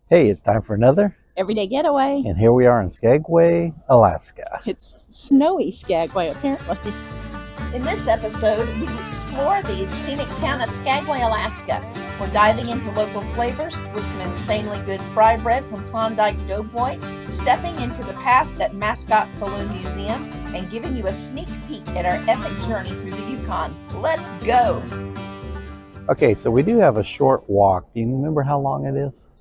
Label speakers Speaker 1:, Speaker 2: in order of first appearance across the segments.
Speaker 1: Hey, it's time for another
Speaker 2: everyday getaway.
Speaker 1: And here we are in Skagway, Alaska.
Speaker 2: It's snowy Skagway, apparently. In this episode, we explore the scenic town of Skagway, Alaska. We're diving into local flavors with some insanely good fry bread from Klondike Doughboy, stepping into the past at Mascot Saloon Museum, and giving you a sneak peek at our epic journey through the Yukon. Let's go!
Speaker 1: Okay, so we do have a short walk. Do you remember how long it is?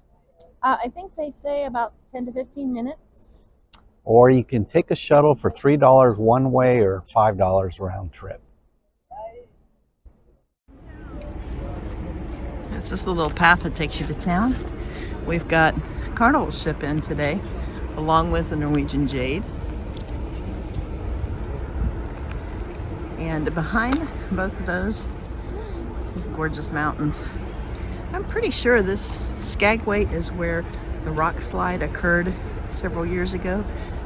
Speaker 2: I think they say about 10 to 15 minutes.
Speaker 1: Or you can take a shuttle for $3 one way or $5 round trip.
Speaker 2: This is the little path that takes you to town. We've got Carnival ship in today, along with the Norwegian Jade. And behind both of those gorgeous mountains. I'm pretty sure this Skagway is where the rock slide occurred several years ago.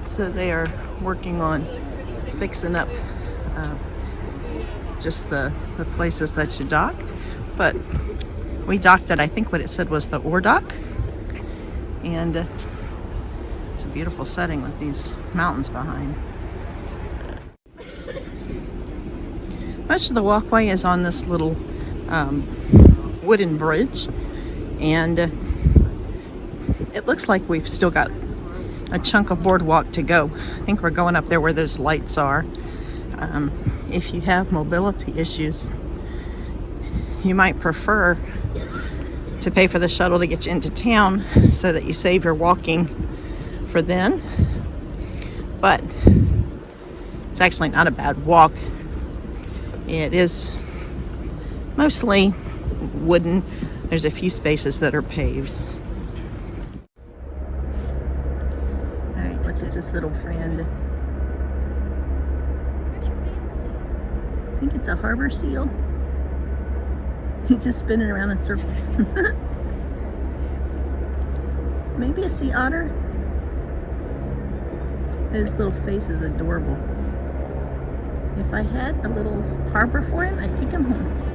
Speaker 2: So they are working on fixing up just the places that you dock. But we docked at, I think what it said was the ore dock. And it's a beautiful setting with these mountains behind. Most of the walkway is on this little wooden bridge, and it looks like we've still got a chunk of boardwalk to go. I think we're going up there where those lights are. If you have mobility issues, you might prefer to pay for the shuttle to get you into town so that you save your walking for then. But it's actually not a bad walk. It is mostly wooden. There's a few spaces that are paved. All right, look at this little friend. I think it's a harbor seal. He's just spinning around in circles. Maybe a sea otter. His little face is adorable. If I had a little harbor for him, I'd take him home.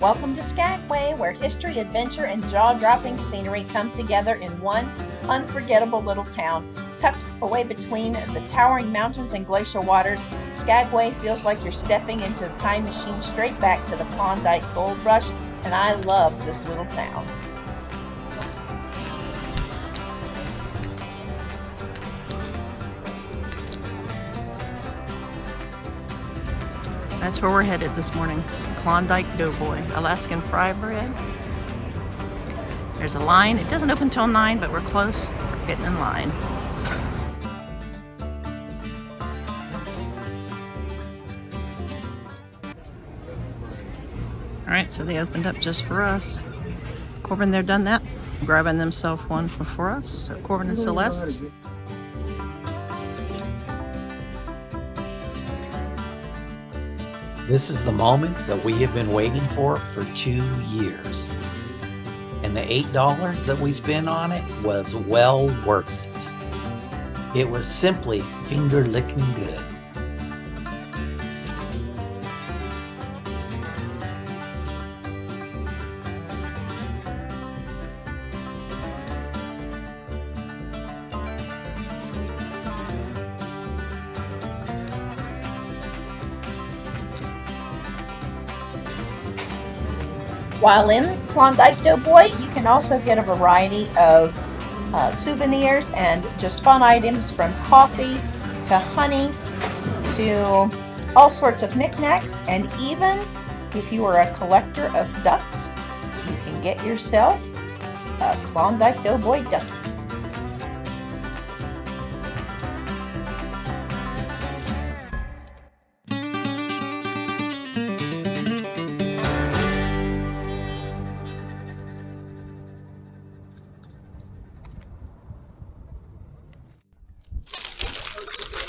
Speaker 2: Welcome to Skagway, where history, adventure, and jaw-dropping scenery come together in one unforgettable little town. Tucked away between the towering mountains and glacial waters, Skagway feels like you're stepping into a time machine straight back to the Klondike Gold Rush, and I love this little town. That's where we're headed this morning. Klondike Doughboy, Alaskan fry bread. There's a line. It doesn't open till 9, but we're close. We're getting in line. All right, so they opened up just for us. Corbin, they're done that. Grabbing themselves one for us. So Corbin and Celeste.
Speaker 1: This is the moment that we have been waiting for 2 years. And the $8 that we spent on it was well worth it. It was simply finger-licking good.
Speaker 2: While in Klondike Doughboy, you can also get a variety of souvenirs and just fun items, from coffee to honey to all sorts of knickknacks. And even if you are a collector of ducks, you can get yourself a Klondike Doughboy ducky.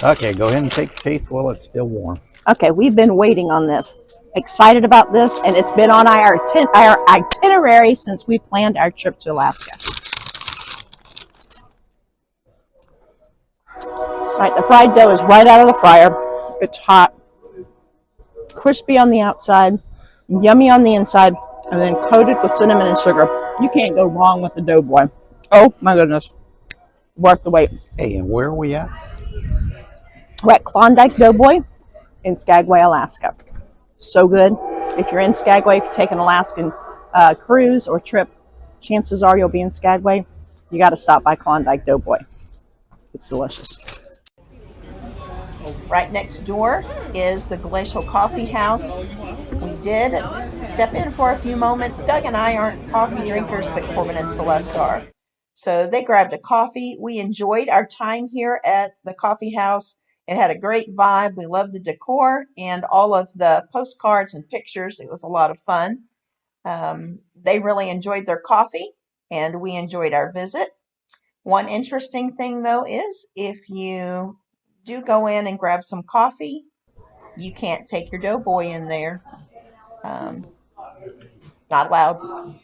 Speaker 1: Okay, go ahead and take a taste while it's still warm.
Speaker 2: Okay, we've been waiting on this. Excited about this, and it's been on our itinerary since we planned our trip to Alaska. All right, the fried dough is right out of the fryer. It's hot, crispy on the outside, yummy on the inside, and then coated with cinnamon and sugar. You can't go wrong with the Doughboy. Oh my goodness, worth the wait.
Speaker 1: Hey, and where are we at?
Speaker 2: We're at Klondike Doughboy in Skagway, Alaska. So good. If you're in Skagway, if you take an Alaskan cruise or trip, chances are you'll be in Skagway. You got to stop by Klondike Doughboy. It's delicious. Right next door is the Glacial Coffee House. We did step in for a few moments. Doug and I aren't coffee drinkers, but Corbin and Celeste are. So they grabbed a coffee. We enjoyed our time here at the coffee house. It had a great vibe. We loved the decor and all of the postcards and pictures. It was a lot of fun. They really enjoyed their coffee, and we enjoyed our visit. One interesting thing, though, is if you do go in and grab some coffee, you can't take your Doughboy in there. Not allowed.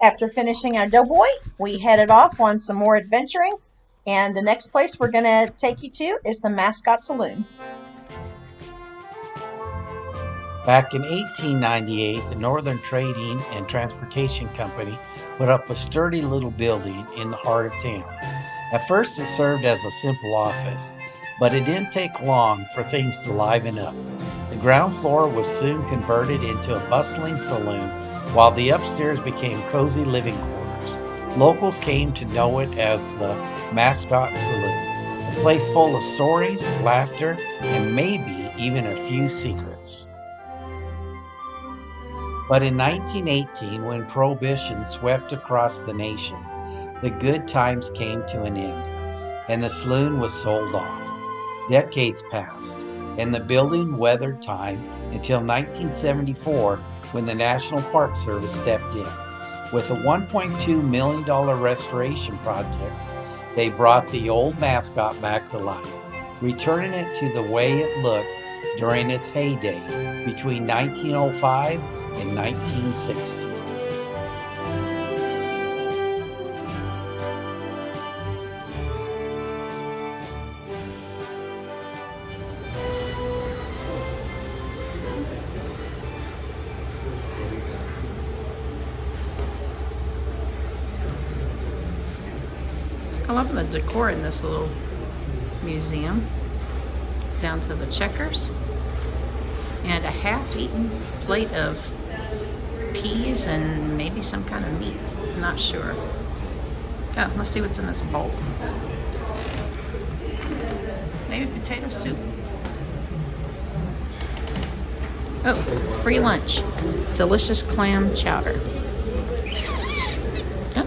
Speaker 2: After finishing our Doughboy, we headed off on some more adventuring, and the next place we're going to take you to is the Mascot Saloon.
Speaker 1: Back in 1898, the Northern Trading and Transportation Company put up a sturdy little building in the heart of town. At first it served as a simple office, but it didn't take long for things to liven up. The ground floor was soon converted into a bustling saloon, while the upstairs became cozy living quarters. Locals came to know it as the Mascot Saloon, a place full of stories, laughter, and maybe even a few secrets. But in 1918, when Prohibition swept across the nation, the good times came to an end, and the saloon was sold off. Decades passed, and the building weathered time until 1974, when the National Park Service stepped in. With a $1.2 million restoration project, they brought the old Mascot back to life, returning it to the way it looked during its heyday between 1905 and 1960.
Speaker 2: I love the decor in this little museum, down to the checkers, and a half-eaten plate of peas and maybe some kind of meat. I'm not sure. Oh, let's see what's in this bowl. Maybe potato soup. Oh, free lunch. Delicious clam chowder. Oh.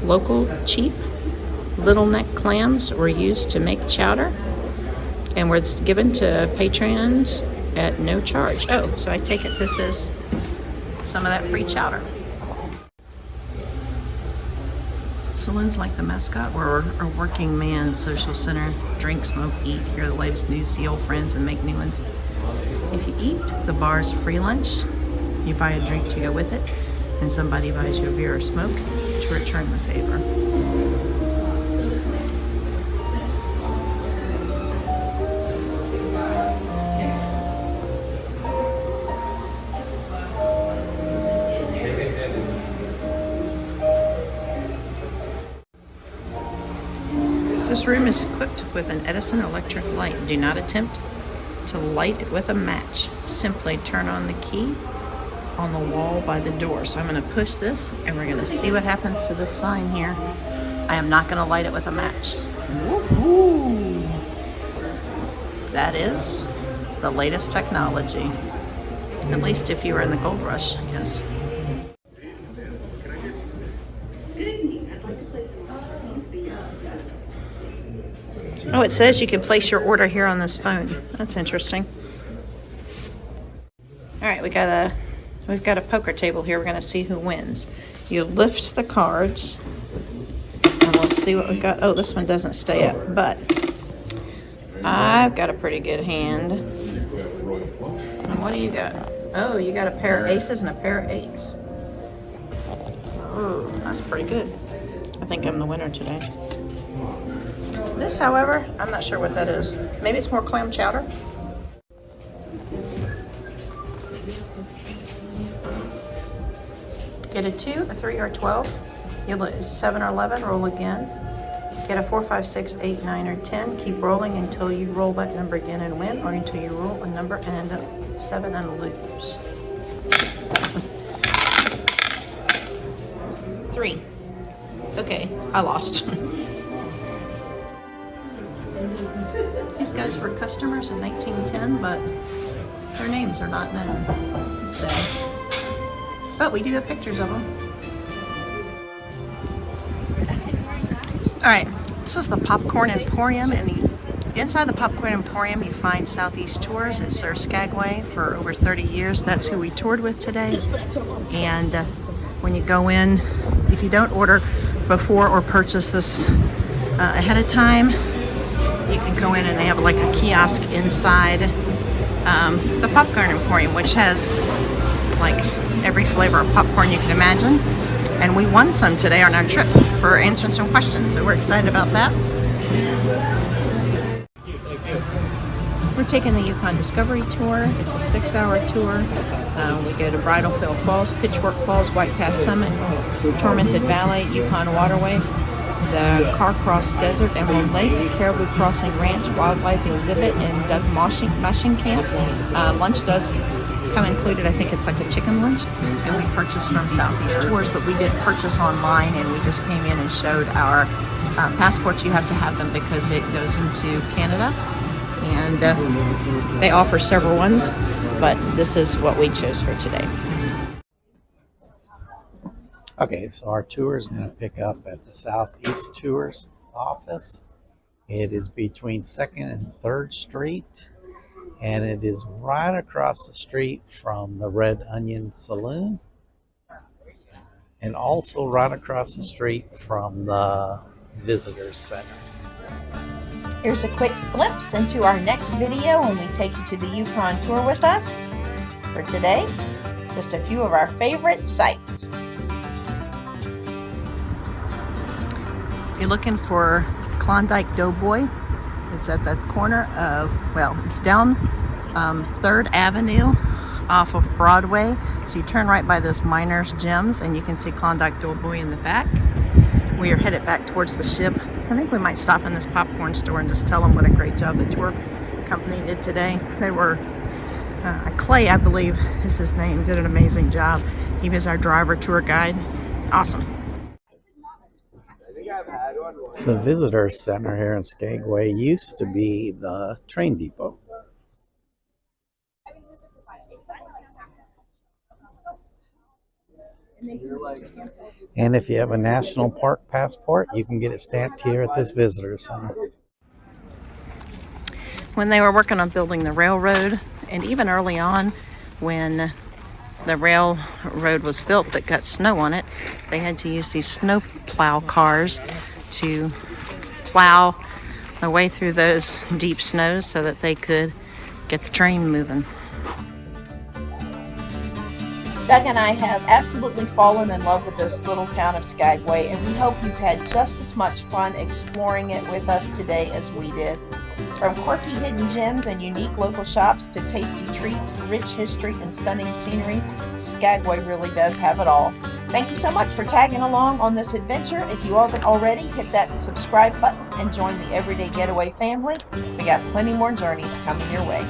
Speaker 2: Local, cheap, little neck clams were used to make chowder and were given to patrons at no charge. Oh, so I take it this is some of that free chowder. Saloons like the Mascot were a working man's social center. Drink, smoke, eat, hear the latest news, see old friends, and make new ones. If you eat, the bar's free lunch. You buy a drink to go with it, and somebody buys you a beer or smoke to return the favor. This room is equipped with an Edison electric light. Do not attempt to light it with a match. Simply turn on the key on the wall by the door. So I'm going to push this and we're going to see what happens to this sign here. I am not going to light it with a match. Woohoo! That is the latest technology. At least if you were in the Gold Rush, I guess. Oh, it says you can place your order here on this phone. That's interesting. All right, we've got a poker table here. We're going to see who wins. You lift the cards, and we'll see what we got. Oh, this one doesn't stay up, but I've got a pretty good hand. What do you got? Oh, you got a pair of aces and a pair of eights. Oh, that's pretty good. I think I'm the winner today. This, however, I'm not sure what that is. Maybe it's more clam chowder. Get a 2, a 3, or a 12. You'll hit 7 or 11, roll again. Get a 4, 5, 6, 8, 9, or 10. Keep rolling until you roll that number again and win, or until you roll a number and end up 7 and lose. 3. Okay, I lost. These guys were customers in 1910, but their names are not known. So, but we do have pictures of them. All right, this is the Popcorn Emporium, and inside the Popcorn Emporium you find Southeast Tours. It serves Skagway for over 30 years. That's who we toured with today. And when you go in, if you don't order before or purchase this ahead of time, you can go in and they have like a kiosk inside the Popcorn Emporium, which has like every flavor of popcorn you can imagine. And we won some today on our trip for answering some questions, so we're excited about that. We're taking the Yukon Discovery Tour. It's a 6-hour tour. We go to Bridalveil Falls, Pitchfork Falls, White Pass Summit, Tormented Valley, Yukon Waterway, the Carcross Desert, Emerald Lake, Caribou Crossing Ranch, Wildlife Exhibit, and Doug Mushing Camp. Lunch does come included. I think it's like a chicken lunch, and we purchased from Southeast Tours, but we did purchase online, and we just came in and showed our passports. You have to have them because it goes into Canada, and they offer several ones, but this is what we chose for today.
Speaker 1: Okay, so our tour is going to pick up at the Southeast Tours office. It is between 2nd and 3rd Street, and it is right across the street from the Red Onion Saloon, and also right across the street from the Visitor Center.
Speaker 3: Here's a quick glimpse into our next video when we take you to the Yukon tour with us. For today, just a few of our favorite sites.
Speaker 2: If you're looking for Klondike Doughboy, it's at the corner of, well, it's down 3rd Avenue off of Broadway. So you turn right by this Miners Gyms and you can see Klondike Doughboy in the back. We are headed back towards the ship. I think we might stop in this popcorn store and just tell them what a great job the tour company did today. They were, Clay, I believe is his name, did an amazing job. He was our driver, tour guide. Awesome.
Speaker 1: The Visitor Center here in Skagway used to be the train depot. And if you have a national park passport, you can get it stamped here at this Visitor Center.
Speaker 2: When they were working on building the railroad, and even early on when the railroad was built but got snow on it, they had to use these snow plow cars to plow the way through those deep snows so that they could get the train moving.
Speaker 3: Doug and I have absolutely fallen in love with this little town of Skagway, and we hope you've had just as much fun exploring it with us today as we did. From quirky hidden gems and unique local shops to tasty treats, rich history, and stunning scenery, Skagway really does have it all. Thank you so much for tagging along on this adventure. If you haven't already, hit that subscribe button and join the Everyday Getaway family. We got plenty more journeys coming your way.